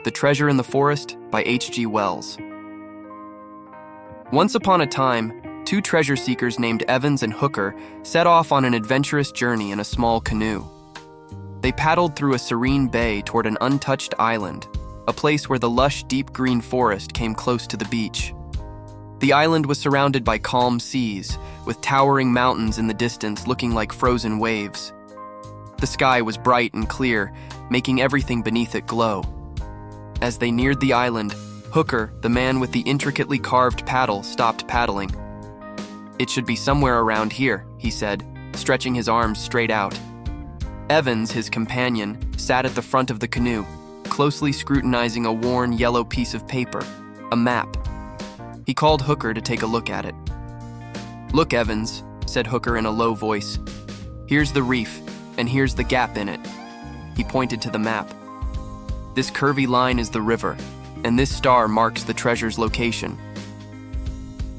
The Treasure in the Forest by H.G. Wells. Once upon a time, two treasure seekers named Evans and Hooker set off on an adventurous journey in a small canoe. They paddled through a serene bay toward an untouched island, a place where the lush, deep green forest came close to the beach. The island was surrounded by calm seas, with towering mountains in the distance looking like frozen waves. The sky was bright and clear, making everything beneath it glow. As they neared the island, Hooker, the man with the intricately carved paddle, stopped paddling. "It should be somewhere around here," he said, stretching his arms straight out. Evans, his companion, sat at the front of the canoe, closely scrutinizing a worn yellow piece of paper, a map. He called Hooker to take a look at it. "Look, Evans," said Hooker in a low voice. "Here's the reef, and here's the gap in it." He pointed to the map. "This curvy line is the river, and this star marks the treasure's location."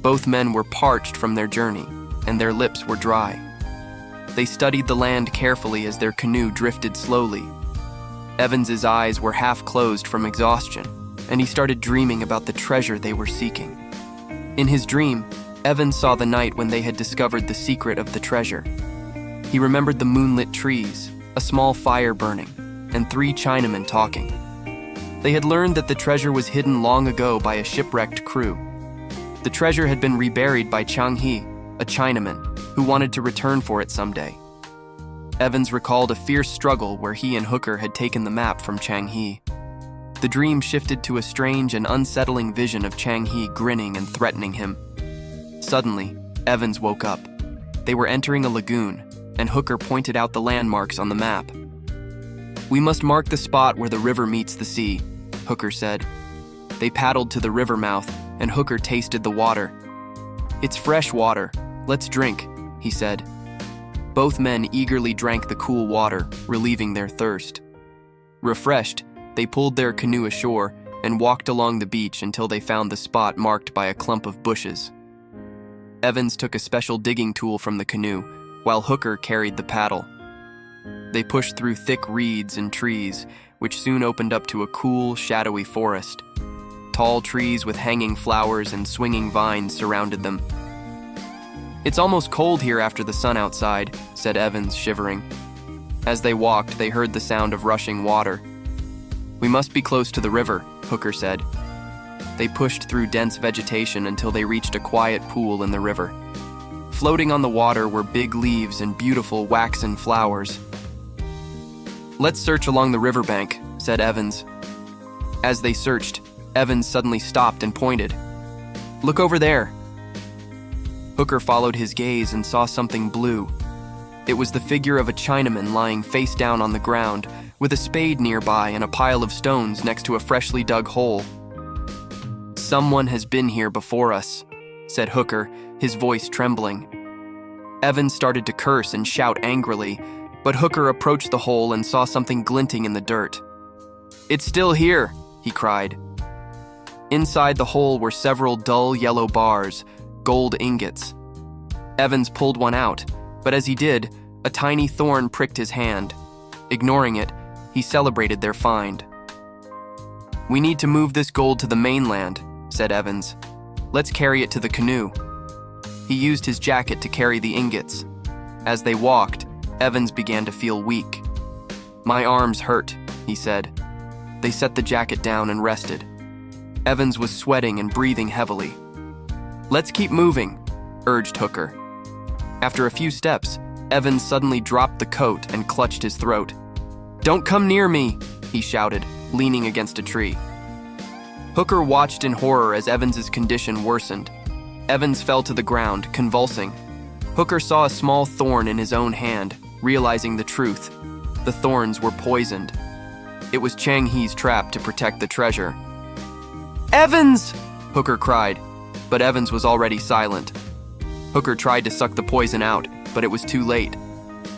Both men were parched from their journey, and their lips were dry. They studied the land carefully as their canoe drifted slowly. Evans's eyes were half closed from exhaustion, and he started dreaming about the treasure they were seeking. In his dream, Evans saw the night when they had discovered the secret of the treasure. He remembered the moonlit trees, a small fire burning, and three Chinamen talking. They had learned that the treasure was hidden long ago by a shipwrecked crew. The treasure had been reburied by Chang He, a Chinaman, who wanted to return for it someday. Evans recalled a fierce struggle where he and Hooker had taken the map from Chang He. The dream shifted to a strange and unsettling vision of Chang He grinning and threatening him. Suddenly, Evans woke up. They were entering a lagoon, and Hooker pointed out the landmarks on the map. "We must mark the spot where the river meets the sea," Hooker said. They paddled to the river mouth, and Hooker tasted the water. "It's fresh water. Let's drink," he said. Both men eagerly drank the cool water, relieving their thirst. Refreshed, they pulled their canoe ashore and walked along the beach until they found the spot marked by a clump of bushes. Evans took a special digging tool from the canoe, while Hooker carried the paddle. They pushed through thick reeds and trees, which soon opened up to a cool, shadowy forest. Tall trees with hanging flowers and swinging vines surrounded them. "It's almost cold here after the sun outside," said Evans, shivering. As they walked, they heard the sound of rushing water. "We must be close to the river," Hooker said. They pushed through dense vegetation until they reached a quiet pool in the river. Floating on the water were big leaves and beautiful waxen flowers. "Let's search along the riverbank," said Evans. As they searched, Evans suddenly stopped and pointed. "Look over there." Hooker followed his gaze and saw something blue. It was the figure of a Chinaman lying face down on the ground, with a spade nearby and a pile of stones next to a freshly dug hole. "Someone has been here before us," said Hooker, his voice trembling. Evans started to curse and shout angrily, but Hooker approached the hole and saw something glinting in the dirt. "It's still here," he cried. Inside the hole were several dull yellow bars, gold ingots. Evans pulled one out, but as he did, a tiny thorn pricked his hand. Ignoring it, he celebrated their find. "We need to move this gold to the mainland," said Evans. "Let's carry it to the canoe." He used his jacket to carry the ingots. As they walked, Evans began to feel weak. "My arms hurt," he said. They set the jacket down and rested. Evans was sweating and breathing heavily. "Let's keep moving," urged Hooker. After a few steps, Evans suddenly dropped the coat and clutched his throat. "Don't come near me," he shouted, leaning against a tree. Hooker watched in horror as Evans's condition worsened. Evans fell to the ground, convulsing. Hooker saw a small thorn in his own hand, realizing the truth. The thorns were poisoned. It was Chang He's trap to protect the treasure. "Evans!" Hooker cried, but Evans was already silent. Hooker tried to suck the poison out, but it was too late.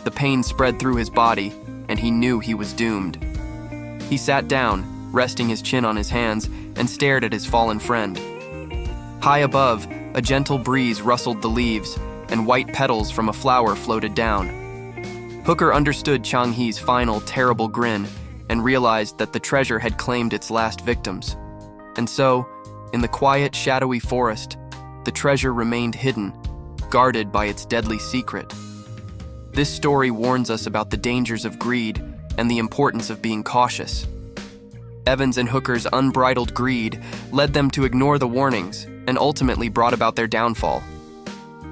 The pain spread through his body, and he knew he was doomed. He sat down, resting his chin on his hands, and stared at his fallen friend. High above, a gentle breeze rustled the leaves, and white petals from a flower floated down. Hooker understood Chang He's final, terrible grin, and realized that the treasure had claimed its last victims. And so, in the quiet, shadowy forest, the treasure remained hidden, guarded by its deadly secret. This story warns us about the dangers of greed and the importance of being cautious. Evans and Hooker's unbridled greed led them to ignore the warnings and ultimately brought about their downfall.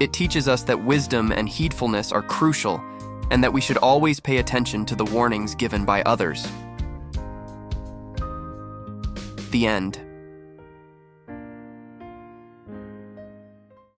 It teaches us that wisdom and heedfulness are crucial and that we should always pay attention to the warnings given by others. The end.